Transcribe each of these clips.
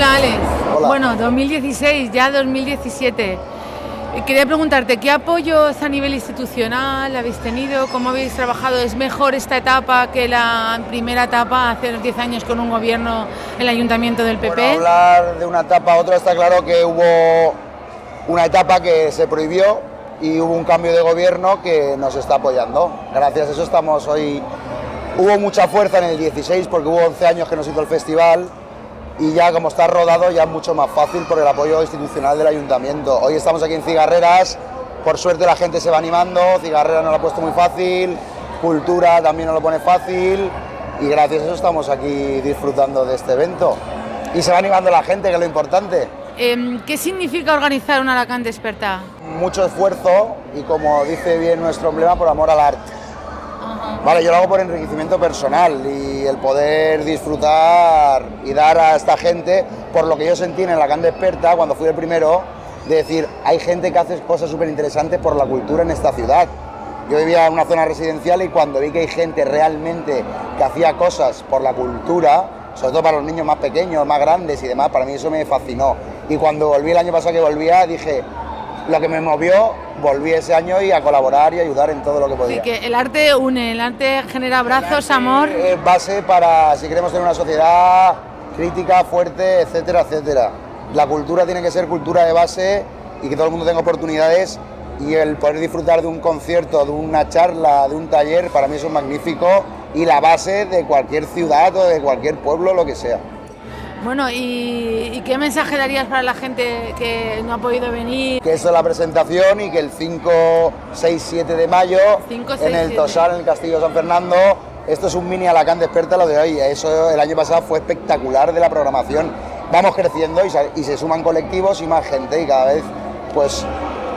Hola, Alex. Hola. Bueno, 2016, ya 2017. Quería preguntarte, ¿qué apoyos a nivel institucional habéis tenido? ¿Cómo habéis trabajado? ¿Es mejor esta etapa que la primera etapa hace unos 10 años con un gobierno, el ayuntamiento del PP? Bueno, hablar de una etapa a otra está claro que hubo una etapa que se prohibió y hubo un cambio de gobierno que nos está apoyando. Gracias a eso estamos hoy. Hubo mucha fuerza en el 16 porque hubo 11 años que nos hizo el festival y ya como está rodado ya es mucho más fácil por el apoyo institucional del ayuntamiento. Hoy estamos aquí en Cigarreras, por suerte la gente se va animando, Cigarreras nos lo ha puesto muy fácil, Cultura también nos lo pone fácil y gracias a eso estamos aquí disfrutando de este evento. Y se va animando la gente, que es lo importante. ¿Qué significa organizar un Alacant Despertar? Mucho esfuerzo y, como dice bien nuestro emblema, por amor al arte. Vale, yo lo hago por enriquecimiento personal y el poder disfrutar y dar a esta gente, por lo que yo sentí en el Alacant Despertar cuando fui el primero, de decir, hay gente que hace cosas súper interesantes por la cultura en esta ciudad. Yo vivía en una zona residencial y cuando vi que hay gente realmente que hacía cosas por la cultura, sobre todo para los niños más pequeños, más grandes y demás, para mí eso me fascinó. Y cuando volví el año pasado que volvía, dije, lo que me movió, volví ese año y a colaborar y ayudar en todo lo que podía. Sí, que el arte une, el arte genera abrazos, amor. Es base para, si queremos tener una sociedad crítica, fuerte, etcétera, etcétera. La cultura tiene que ser cultura de base y que todo el mundo tenga oportunidades, y el poder disfrutar de un concierto, de una charla, de un taller, para mí eso es magnífico y la base de cualquier ciudad o de cualquier pueblo, lo que sea. Bueno, ¿y qué mensaje darías para la gente que no ha podido venir? Que eso es la presentación y que el 5, 6, 7 de mayo 5, 6, en el 7. Tosal, en el Castillo de San Fernando, esto es un mini Alacant Despertar lo de hoy. Eso el año pasado fue espectacular de la programación. Vamos creciendo y se suman colectivos y más gente y cada vez, pues,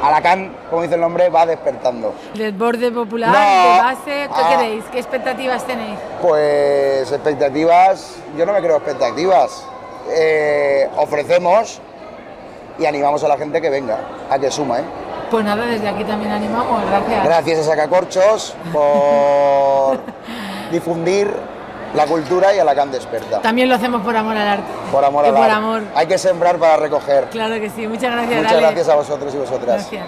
Alacant, como dice el nombre, va despertando. ¿Desborde popular, No. de base? ¿Qué queréis? ¿Qué expectativas tenéis? Pues expectativas, yo no me creo expectativas. Ofrecemos y animamos a la gente que venga, a que suma, ¿eh? Pues nada, desde aquí también animamos, gracias. Gracias a Sacacorchos por difundir la cultura y Alacant Desperta. También lo hacemos por amor al arte. Por amor Y al por arte. amor. Hay que sembrar para recoger. Claro que sí, muchas gracias. Muchas Alex. gracias a vosotros y vosotras. Gracias.